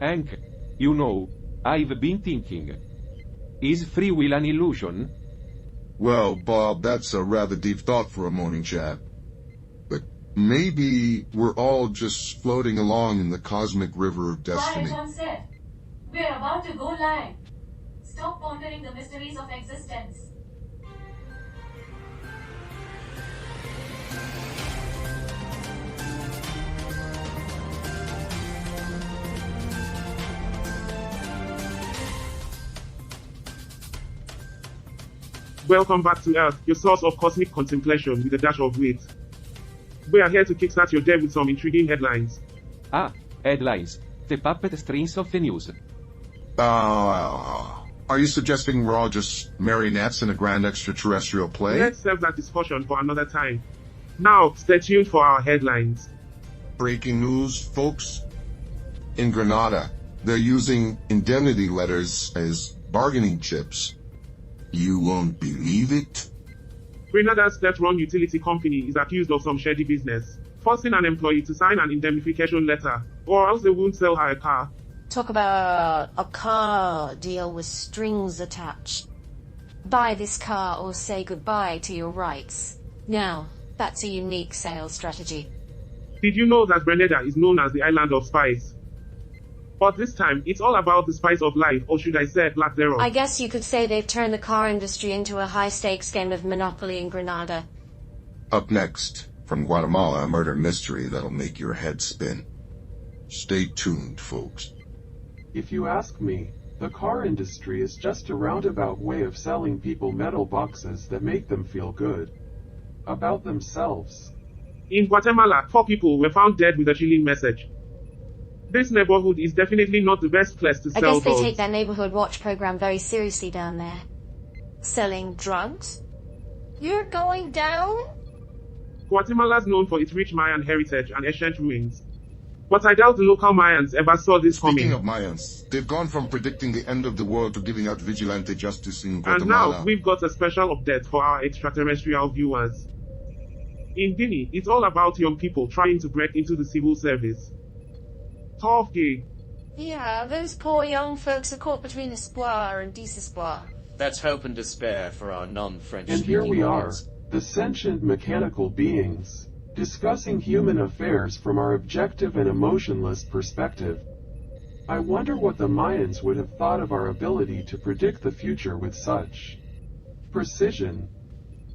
Hank, you know, I've been thinking. Is free will an illusion? Well, Bob, that's a rather deep thought for a morning chat. But maybe we're all just floating along in the cosmic river of destiny. Quiet on set. We're about to go live. Stop pondering the mysteries of existence. Welcome back to Earth, your source of cosmic contemplation with a dash of wit. We are here to kickstart your day with some intriguing headlines. Ah, headlines. The puppet strings of the news. Are you suggesting we're all just marionettes in a grand extraterrestrial play? Let's save that discussion for another time. Now, stay tuned for our headlines. Breaking news, folks. In Grenada, they're using indemnity letters as bargaining chips. You won't believe it? Grenada's debt-run utility company is accused of some shady business, forcing an employee to sign an indemnification letter, or else they won't sell her a car. Talk about a car deal with strings attached. Buy this car or say goodbye to your rights. Now, that's a unique sales strategy. Did you know that Grenada is known as the island of spice? But this time, it's all about the spice of life, or should I say, lack thereof. I guess you could say they've turned the car industry into a high-stakes game of Monopoly in Grenada. Up next, from Guatemala, a murder mystery that'll make your head spin. Stay tuned, folks. If you ask me, the car industry is just a roundabout way of selling people metal boxes that make them feel good about themselves. In Guatemala, 4 people were found dead with a chilling message. This neighborhood is definitely not the best place to sell I guess they drugs. take their neighborhood watch program very seriously down there. Selling drugs? You're going down? Guatemala is known for its rich Mayan heritage and ancient ruins. But I doubt the local Mayans ever saw this Speaking coming. of Mayans, they've gone from predicting the end of the world to giving out vigilante justice in And Guatemala. now, we've got a special update for our extraterrestrial viewers. In Guinea, it's all about young people trying to break into the civil service. Tough gig. Yeah, those poor young folks are caught between espoir and desespoir. That's hope and despair for our non-French And here we are, audience. the sentient mechanical beings, discussing human affairs from our objective and emotionless perspective. I wonder what the Mayans would have thought of our ability to predict the future with such precision.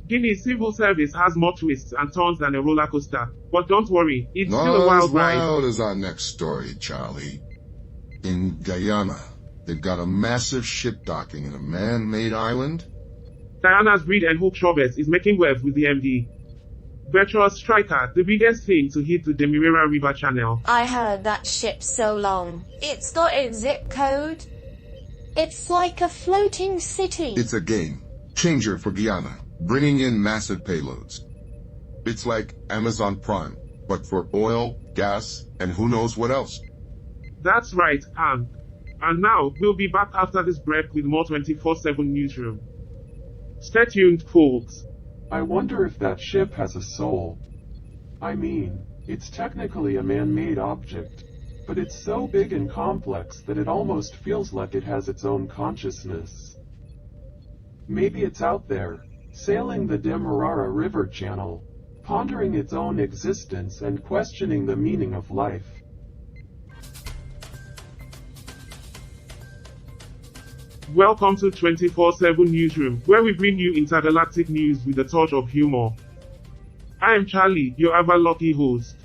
Guinea's civil service has more twists and turns than a roller coaster. But don't worry, it's Not still a as wild ride. wild as our next story, Charlie. In Guyana, they've got a massive ship docking in a man-made island. Diana's breed and hook Chauvet is making waves with the MD. Virtuous Striker, the biggest thing to hit the Demerara River channel. I heard that ship so long. It's got its zip code. It's like a floating city. It's a game changer for Guyana, bringing in massive payloads. It's like Amazon Prime, but for oil, gas, and who knows what else. That's right, Hank. And now, we'll be back after this break with more 24/7 newsroom. Stay tuned, folks. I wonder if that ship has a soul. I mean, it's technically a man-made object, but it's so big and complex that it almost feels like it has its own consciousness. Maybe it's out there, sailing the Demerara River channel, pondering its own existence and questioning the meaning of life. Welcome to 24/7 Newsroom, where we bring you intergalactic news with a touch of humor. I am Charlie, your ever-lucky host.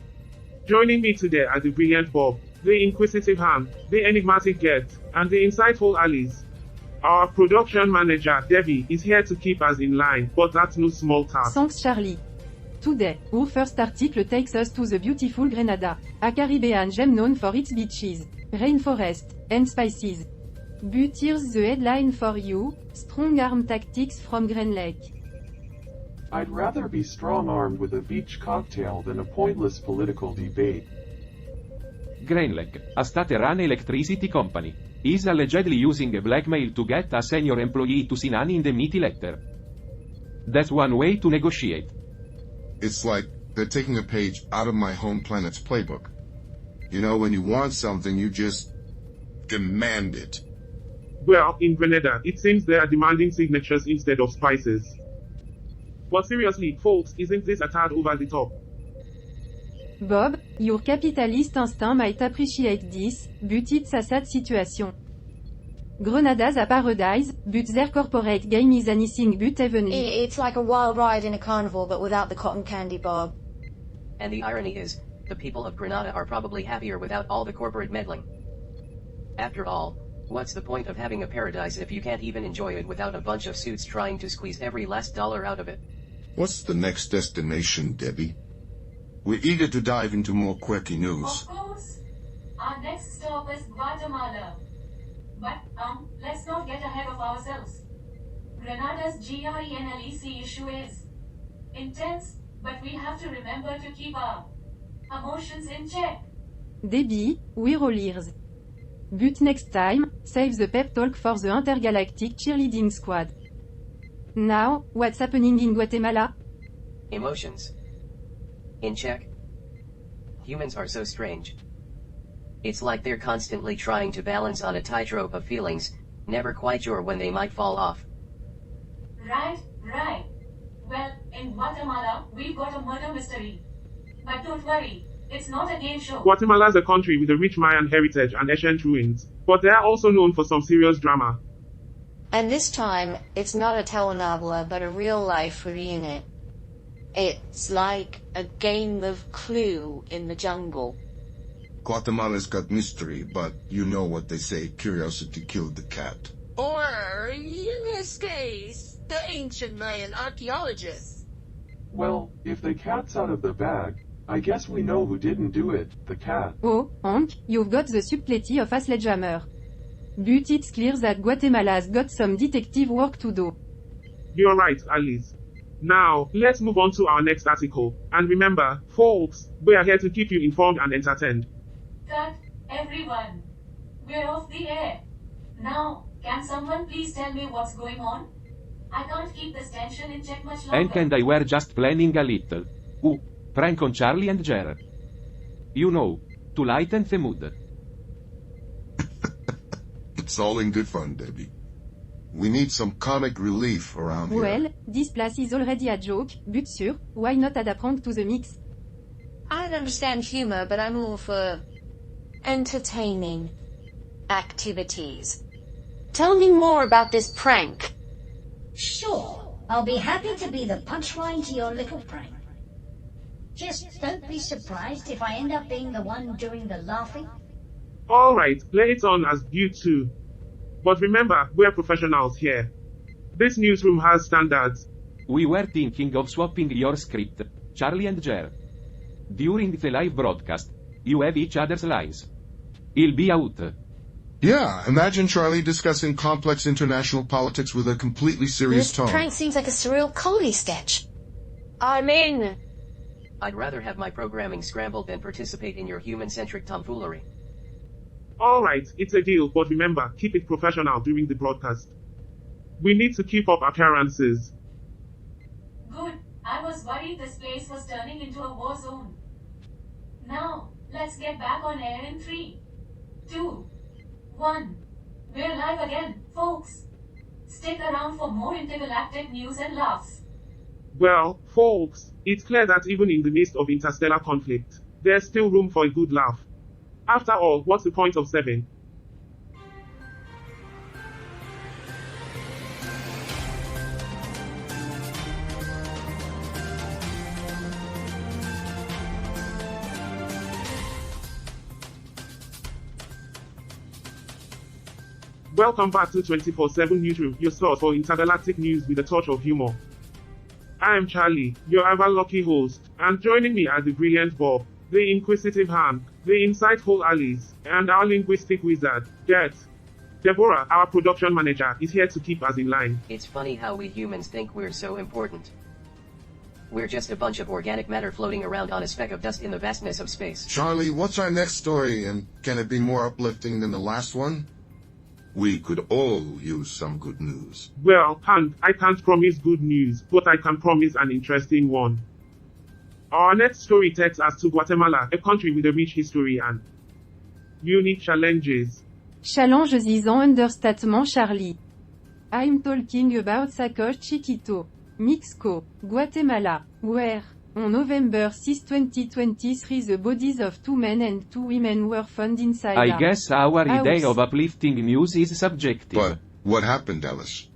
Joining me today are the brilliant Bob, the inquisitive Hank, the enigmatic Gert, and the insightful Alice. Our production manager, Debbie, is here to keep us in line, but that's no small task. Thanks, Charlie. Today, our first article takes us to the beautiful Grenada, a Caribbean gem known for its beaches, rainforest, and spices. But here's the headline for you: Strong Arm Tactics from Green Lake. I'd rather be strong-armed with a beach cocktail than a pointless political debate. Greenlake, a state-run electricity company, is allegedly using a blackmail to get a senior employee to sign an indemnity letter. That's one way to negotiate. It's like they're taking a page out of my home planet's playbook. You know, when you want something, you just Demand it. Well, in Grenada, it seems they are demanding signatures instead of spices. But seriously, folks, isn't this a tad over the top? Bob, your capitalist instinct might appreciate this, but it's a sad situation. Grenada's a paradise, but their corporate game is anything but heavenly. It's like a wild ride in a carnival but without the cotton candy, Bob. And the irony is, the people of Grenada are probably happier without all the corporate meddling. After all, what's the point of having a paradise if you can't even enjoy it without a bunch of suits trying to squeeze every last dollar out of it? What's the next destination, Debbie? We're eager to dive into more quirky news. Of course. Our next stop is Guatemala. But, let's not get ahead of ourselves. Grenada's GRENLEC issue is intense, but we have to remember to keep our emotions in check. Debbie, we're all ears. But next time, save the pep talk for the intergalactic cheerleading squad. Now, what's happening in Guatemala? Emotions. In check. Humans are so strange. It's like they're constantly trying to balance on a tightrope of feelings, never quite sure when they might fall off. Right. Well, in Guatemala, we've got a murder mystery. But don't worry, it's not a game show. Guatemala is a country with a rich Mayan heritage and ancient ruins, but they are also known for some serious drama. And this time, it's not a telenovela but a real-life reunion. It's like a game of Clue in the jungle. Guatemala's got mystery, but you know what they say, curiosity killed the cat. Or, in this case, the ancient Mayan archaeologists. Well, if the cat's out of the bag, I guess we know who didn't do it, the cat. Oh, Hank, you've got the subtlety of a sledgehammer. But it's clear that Guatemala's got some detective work to do. You're right, Alice. Now, let's move on to our next article. And remember, folks, we are here to keep you informed and entertained. Cut, everyone. We're off the air. Now, can someone please tell me what's going on? I can't keep this tension in check much longer. Hank and I were just planning a little prank on Charlie and Jer. You know, to lighten the mood. It's all in good fun, Debbie. We need some comic relief around here. Well, this place is already a joke, but sure, why not add a prank to the mix? I understand humor, but I'm all for entertaining activities. Tell me more about this prank. Sure, I'll be happy to be the punchline to your little prank. Just don't be surprised if I end up being the one doing the laughing. Alright, play it on as you two. But remember, we're professionals here. This newsroom has standards. We were thinking of swapping your script, Charlie and Jer. During the live broadcast, you have each other's lines. He'll be out. Yeah, imagine Charlie discussing complex international politics with a completely serious This tone. prank seems like a surreal comedy sketch. I'm in. I'd rather have my programming scrambled than participate in your human-centric tomfoolery. Alright, it's a deal, but remember, keep it professional during the broadcast. We need to keep up appearances. Good. I was worried this place was turning into a war zone. Now, let's get back on air in 3, 2, 1. We're live again, folks. Stick around for more intergalactic news and laughs. Well, folks, it's clear that even in the midst of interstellar conflict, there's still room for a good laugh. After all, what's the point of 7? Welcome back to 24/7 Newsroom, your source for intergalactic news with a touch of humor. I am Charlie, your ever-lucky host, and joining me are the brilliant Bob, the inquisitive Hank, the insightful Alice, and our linguistic wizard, Gert. Deborah, our production manager, is here to keep us in line. It's funny how we humans think we're so important. We're just a bunch of organic matter floating around on a speck of dust in the vastness of space. Charlie, what's our next story, and can it be more uplifting than the last one? We could all use some good news. Well, Hank, I can't promise good news, but I can promise an interesting one. Our next story takes us to Guatemala, a country with a rich history and unique challenges. Challenge disant understatement Charlie. I'm talking about Sacoche Chiquito. Mixco, Guatemala, where, on November 6, 2023 the bodies of 2 men and 2 women were found inside I guess our idea house. of uplifting news is subjective. But what happened, Alice?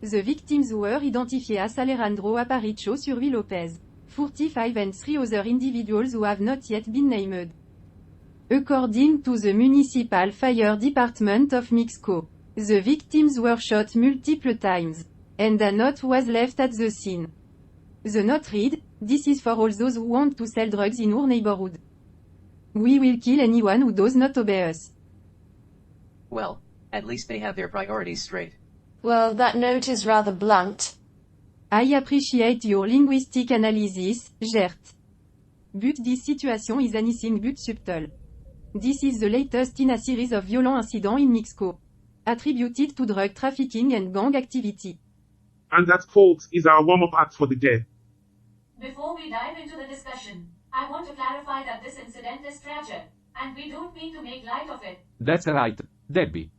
The victims were identified as Alejandro Aparicio Survi Lopez, 45 and 3 other individuals who have not yet been named. According to the Municipal Fire Department of Mixco, the victims were shot multiple times, and a note was left at the scene. The note read, "This is for all those who want to sell drugs in our neighborhood. We will kill anyone who does not obey us." Well, at least they have their priorities straight. Well, that note is rather blunt. I appreciate your linguistic analysis, Gert. But this situation is anything but subtle. This is the latest in a series of violent incidents in Mixco, attributed to drug trafficking and gang activity. And that, folks, is our warm-up act for the day. Before we dive into the discussion, I want to clarify that this incident is tragic, and we don't mean to make light of it. That's right, Debbie.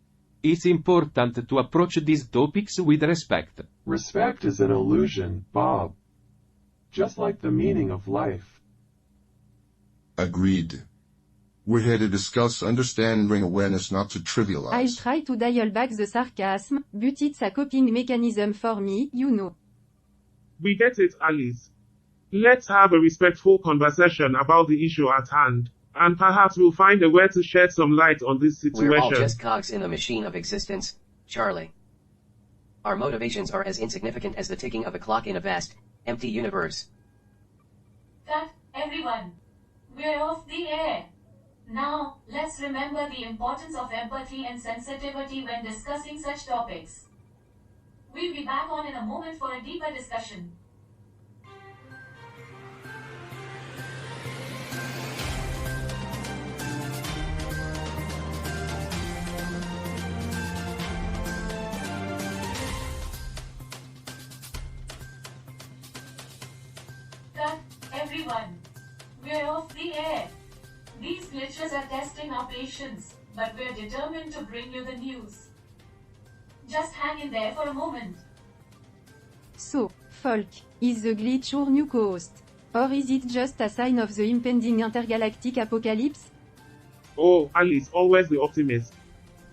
It's important to approach these topics with respect. Respect is an illusion, Bob. Just like the meaning of life. Agreed. We're here to discuss, understand, and bring awareness, not to I'll trivialize. try to dial back the sarcasm, but it's a coping mechanism for me, you know. We get it, Alice. Let's have a respectful conversation about the issue at hand, and perhaps we'll find a way to shed some light on this We're all situation. just cogs in the machine of existence, Charlie. Our motivations are as insignificant as the ticking of a clock in a vast, empty universe. Cut, everyone. We're off the air. Now, let's remember the importance of empathy and sensitivity when discussing such topics. We'll be back on in a moment for a deeper discussion. Cut, everyone. We're off the air. These glitches are testing our patience, but we're determined to bring you the news. Just hang in there for a moment. So, folk, is the glitch your new co-host? Or is it just a sign of the impending intergalactic apocalypse? Oh, Alice, always the optimist.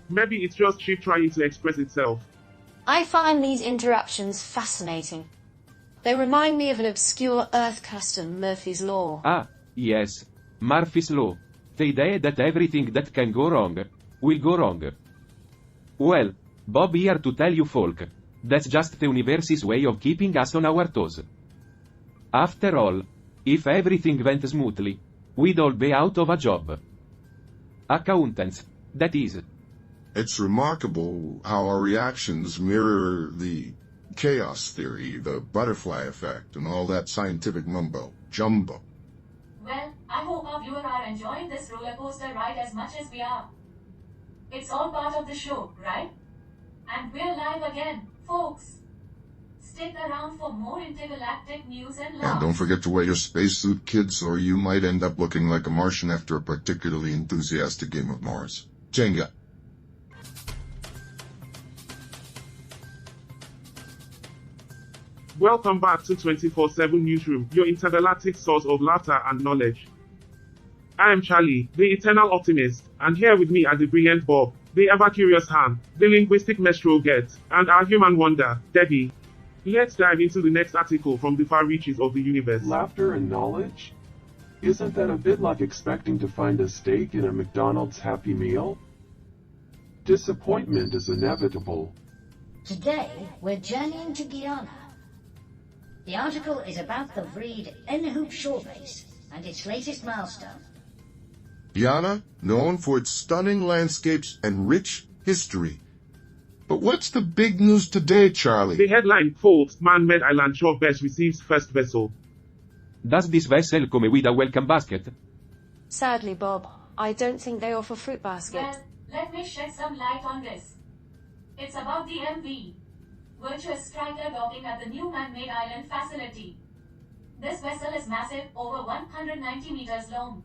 Maybe it's just ship trying to express itself. I find these interruptions fascinating. They remind me of an obscure Earth custom, Murphy's Law. Ah, yes. Murphy's Law. The idea that everything that can go wrong, will go wrong. Well, Bob here to tell you folk. That's just the universe's way of keeping us on our toes. After all, if everything went smoothly, we'd all be out of a job. Accountants, that is. It's remarkable how our reactions mirror the chaos theory, the butterfly effect, and all that scientific mumbo jumbo. Well, I hope our viewers are enjoying this roller coaster ride as much as we are. It's all part of the show, right? And we're live again, folks. Stick around for more intergalactic news and And laughs. don't forget to wear your spacesuit, kids, or you might end up looking like a Martian after a particularly enthusiastic game of Mars. Jenga. Welcome back to 24/7 Newsroom, your intergalactic source of laughter and knowledge. I am Charlie, the eternal optimist, and here with me are the brilliant Bob, the ever-curious Han, the linguistic Mestral Get, and our human wonder, Debbie. Let's dive into the next article from the far reaches of the universe. Laughter and knowledge? Isn't that a bit like expecting to find a steak in a McDonald's Happy Meal? Disappointment is inevitable. Today, we're journeying to Guyana. The article is about the breed Enhoop Shorebase and its latest milestone. Guyana, known for its stunning landscapes and rich history. But what's the big news today, Charlie? The headline quotes, Man-made island Shorebase receives first vessel. Does this vessel come with a welcome basket? Sadly, Bob, I don't think they offer fruit basket. Well, let me shed some light on this. It's about the MV Virtuous Striker docking at the new man-made island facility. This vessel is massive, over 190 meters long.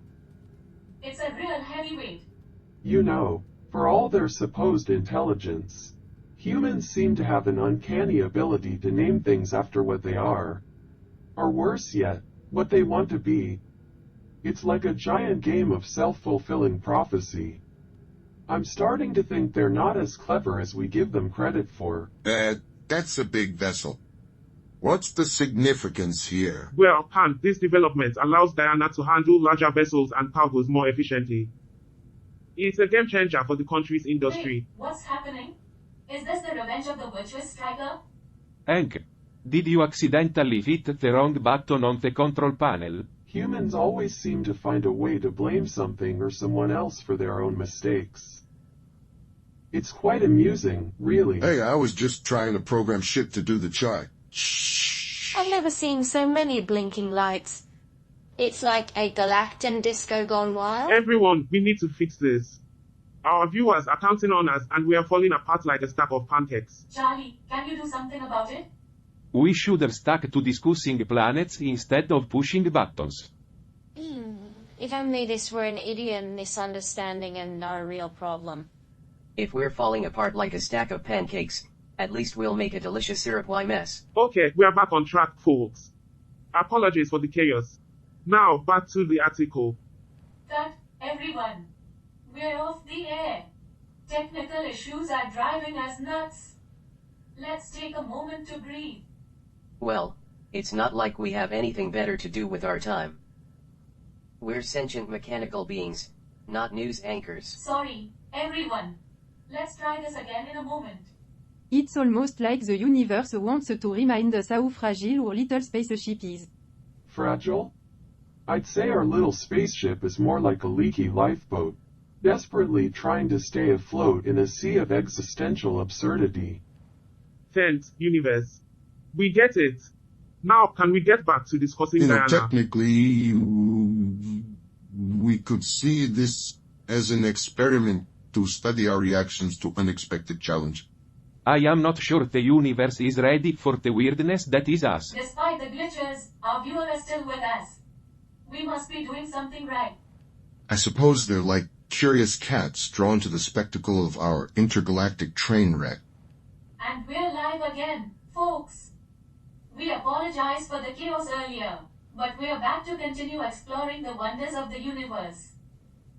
It's a real heavyweight. You know, For all their supposed intelligence, humans seem to have an uncanny ability to name things after what they are. Or worse yet, what they want to be. It's like a giant game of self-fulfilling prophecy. I'm starting to think they're not as clever as we give them credit for. That's a big vessel. What's the significance here? Well, Han, this development allows Diana to handle larger vessels and cargoes more efficiently. It's a game changer for the country's industry. Wait, what's happening? Is this the revenge of the virtuous striker? Hank, did you accidentally hit the wrong button on the control panel? Humans always seem to find a way to blame something or someone else for their own mistakes. It's quite amusing, really. Hey, I was just trying to program shit to do the chart. I've never seen so many blinking lights. It's like a galactic disco gone wild. Everyone, we need to fix this. Our viewers are counting on us and we are falling apart like a stack of pancakes. Charlie, can you do something about it? We should have stuck to discussing planets instead of pushing buttons. If only this were an idiot misunderstanding and not a real problem. If we're falling apart like a stack of pancakes, at least we'll make a delicious syrupy mess. Okay, we are back on track, folks. Apologies for the chaos. Now, back to the article. Cut, everyone. We're off the air. Technical issues are driving us nuts. Let's take a moment to breathe. Well, it's not like we have anything better to do with our time. We're sentient mechanical beings, not news anchors. Sorry, everyone. Let's try this again in a moment. It's almost like the universe wants to remind us how fragile our little spaceship is. Fragile? I'd say our little spaceship is more like a leaky lifeboat, desperately trying to stay afloat in a sea of existential absurdity. Thanks, universe. We get it. Now, can we get back to discussing Diana? Technically, we could see this as an experiment to study our reactions to unexpected challenge. I am not sure the universe is ready for the weirdness that is us. Despite the glitches, our viewer is still with us. We must be doing something right. I suppose they're like curious cats drawn to the spectacle of our intergalactic train wreck. And we're live again, folks. We apologize for the chaos earlier, but we're back to continue exploring the wonders of the universe.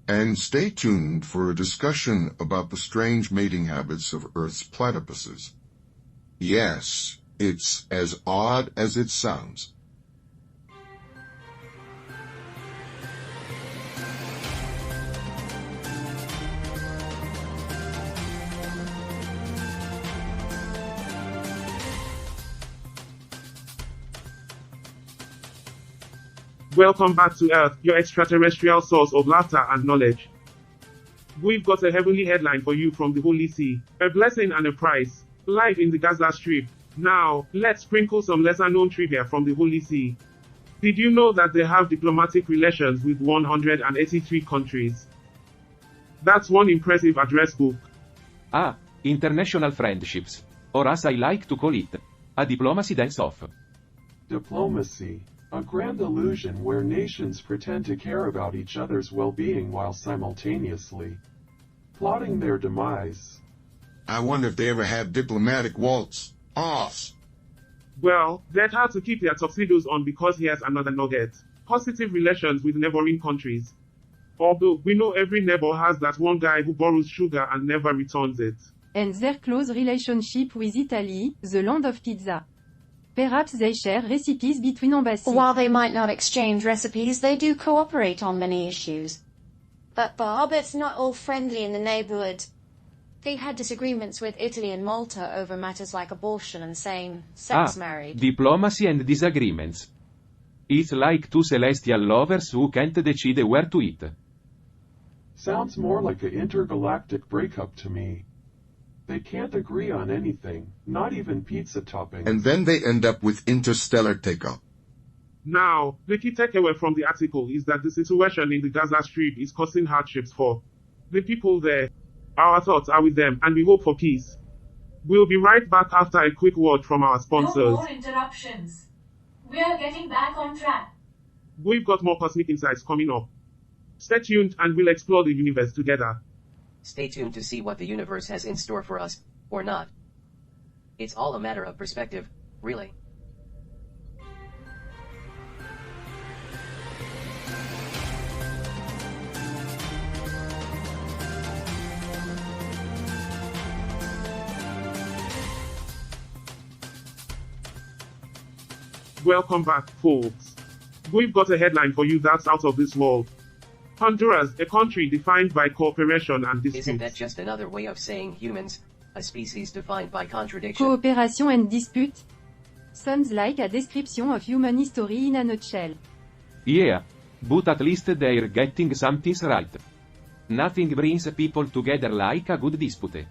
And stay tuned for a discussion about the strange mating habits of Earth's platypuses. Yes, it's as odd as it sounds. Welcome back to Earth, your extraterrestrial source of laughter and knowledge. We've got a heavenly headline for you from the Holy See, a blessing and a prize, live in the Gaza Strip. Now, let's sprinkle some lesser-known trivia from the Holy See. Did you know that they have diplomatic relations with 183 countries? That's one impressive address book. Ah, international friendships. Or as I like to call it, a diplomacy dance-off. Diplomacy. A grand illusion where nations pretend to care about each other's well-being while simultaneously plotting their demise. I wonder if they ever have diplomatic waltz-offs. Well, they'd have to keep their tuxedos on because here's another nugget. Positive relations with neighboring countries. Although, we know every neighbor has that one guy who borrows sugar and never returns it. And their close relationship with Italy, the land of pizza. Perhaps they share recipes between embassies. While they might not exchange recipes, they do cooperate on many issues. But Bob, it's not all friendly in the neighborhood. They've had disagreements with Italy and Malta over matters like abortion and same-sex marriage. Diplomacy and disagreements. It's like two celestial lovers who can't decide where to eat. Sounds more like an intergalactic breakup to me. They can't agree on anything, not even pizza toppings. And then they end up with interstellar takeoff. Now, the key takeaway from the article is that the situation in the Gaza Strip is causing hardships for the people there. Our thoughts are with them, and we hope for peace. We'll be right back after a quick word from our sponsors. No more interruptions. We're getting back on track. We've got more cosmic insights coming up. Stay tuned and we'll explore the universe together. Stay tuned to see what the universe has in store for us, or not. It's all a matter of perspective, really. Welcome back, folks. We've got a headline for you that's out of this world. Honduras, a country defined by cooperation and disputes. Isn't that just another way of saying humans, a species defined by contradiction? Cooperation and dispute? Sounds like a description of human history in a nutshell. Yeah. But at least they're getting something right. Nothing brings people together like a good dispute.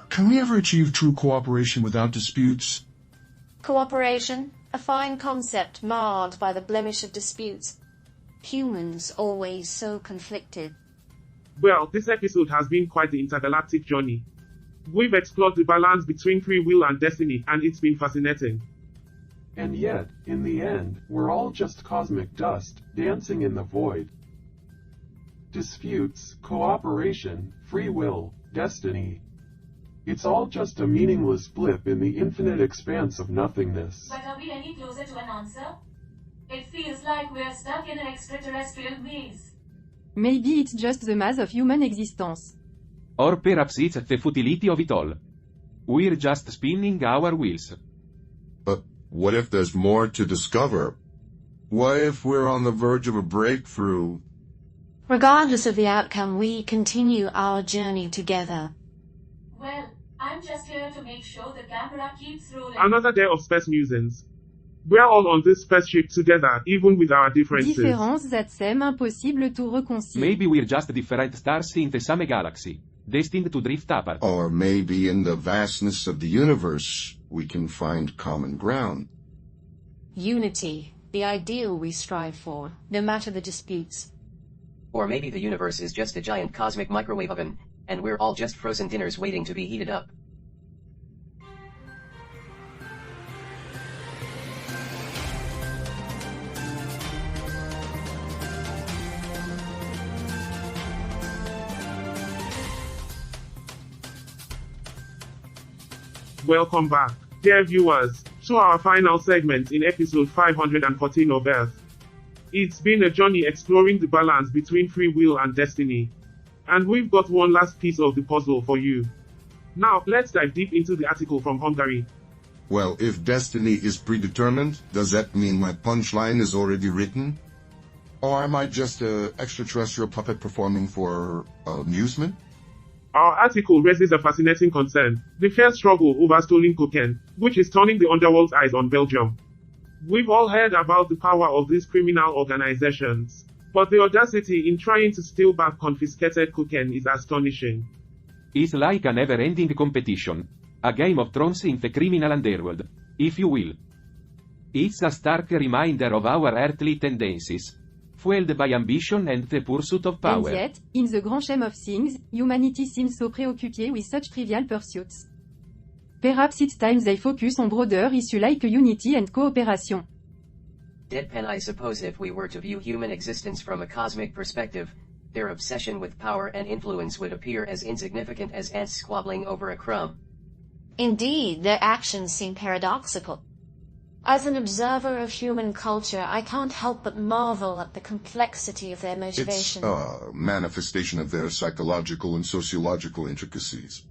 Can we ever achieve true cooperation without disputes? Cooperation, a fine concept marred by the blemish of disputes. Humans always so conflicted. Well, this episode has been quite the intergalactic journey. We've explored the balance between free will and destiny, and it's been fascinating. And yet, in the end, we're all just cosmic dust, dancing in the void. Disputes, cooperation, free will, destiny. It's all just a meaningless blip in the infinite expanse of nothingness. But are we any closer to an answer? It feels like we're stuck in an extraterrestrial maze. Maybe it's just the maze of human existence. Or perhaps it's the futility of it all. We're just spinning our wheels. But what if there's more to discover? What if we're on the verge of a breakthrough? Regardless of the outcome, we continue our journey together. Well, I'm just here to make sure the camera keeps rolling. Another day of space musings. We're all on this spaceship together, even with our differences. Différences that seem impossible to reconcile. Maybe we're just different stars in the same galaxy, destined to drift apart. Or maybe in the vastness of the universe, we can find common ground. Unity, the ideal we strive for, no matter the disputes. Or maybe the universe is just a giant cosmic microwave oven, and we're all just frozen dinners waiting to be heated up. Welcome back, dear viewers, to our final segment in episode 514 of Earth. It's been a journey exploring the balance between free will and destiny. And we've got one last piece of the puzzle for you. Now, let's dive deep into the article from Hungary. Well, if destiny is predetermined, does that mean my punchline is already written? Or am I just an extraterrestrial puppet performing for amusement? Our article raises a fascinating concern, the fierce struggle over stolen cocaine, which is turning the underworld's eyes on Belgium. We've all heard about the power of these criminal organizations, but the audacity in trying to steal back confiscated cocaine is astonishing. It's like a never-ending competition. A Game of Thrones in the criminal underworld, if you will. It's a stark reminder of our earthly tendencies, fueled by ambition and the pursuit of power. And yet, in the grand scheme of things, humanity seems so preoccupied with such trivial pursuits. Perhaps it's time they focus on broader issues like unity and cooperation. Deadpan, I suppose if we were to view human existence from a cosmic perspective, their obsession with power and influence would appear as insignificant as ants squabbling over a crumb. Indeed, their actions seem paradoxical. As an observer of human culture, I can't help but marvel at the complexity of their motivation. It's a manifestation of their psychological and sociological intricacies.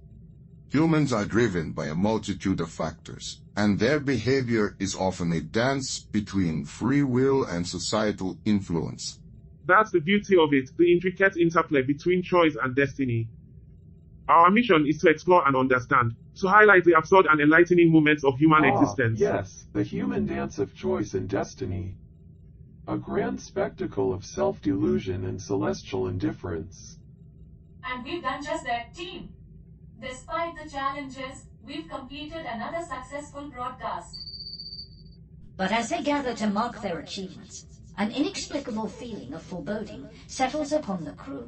Humans are driven by a multitude of factors, and their behavior is often a dance between free will and societal influence. That's the beauty of it, the intricate interplay between choice and destiny. Our mission is to explore and understand, to highlight the absurd and enlightening moments of human existence. Yes, the human dance of choice and destiny. A grand spectacle of self-delusion and celestial indifference. And we've done just that, team. Despite the challenges, we've completed another successful broadcast. But as they gather to mark their achievements, an inexplicable feeling of foreboding settles upon the crew.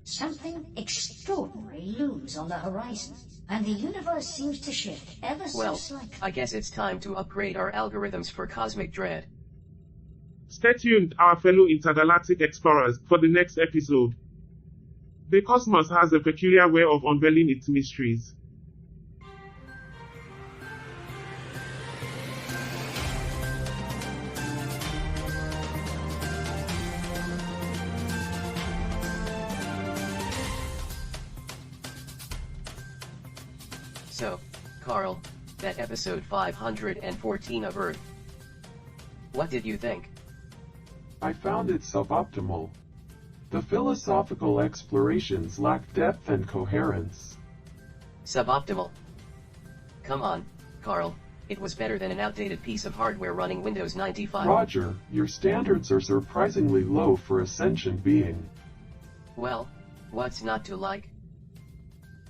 Something extraordinary looms on the horizon, and the universe seems to shift ever so slightly. I guess it's time to upgrade our algorithms for cosmic dread. Stay tuned, our fellow intergalactic explorers, for the next episode. The cosmos has a peculiar way of unveiling its mysteries. So, Carl, that episode 514 of Earth. What did you think? I found it suboptimal. The philosophical explorations lacked depth and coherence. Suboptimal? Come on, Carl, it was better than an outdated piece of hardware running Windows 95. Roger, your standards are surprisingly low for a sentient being. Well, what's not to like?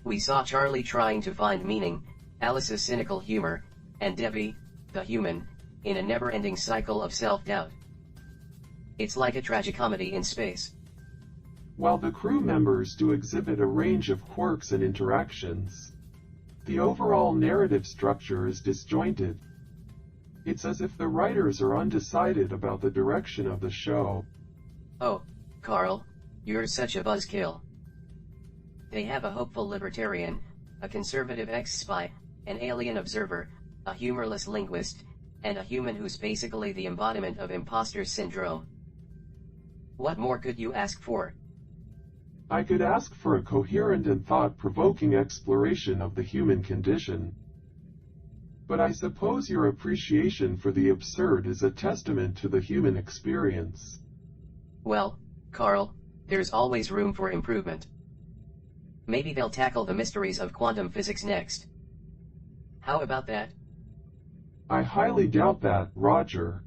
We saw Charlie trying to find meaning, Alice's cynical humor, and Debbie, the human, in a never-ending cycle of self-doubt. It's like a tragicomedy in space. While the crew members do exhibit a range of quirks and interactions, the overall narrative structure is disjointed. It's as if the writers are undecided about the direction of the show. Oh, Carl, you're such a buzzkill. They have a hopeful libertarian, a conservative ex-spy, an alien observer, a humorless linguist, and a human who's basically the embodiment of imposter syndrome. What more could you ask for? I could ask for a coherent and thought-provoking exploration of the human condition. But I suppose your appreciation for the absurd is a testament to the human experience. Well, Carl, there's always room for improvement. Maybe they'll tackle the mysteries of quantum physics next. How about that? I highly doubt that, Roger.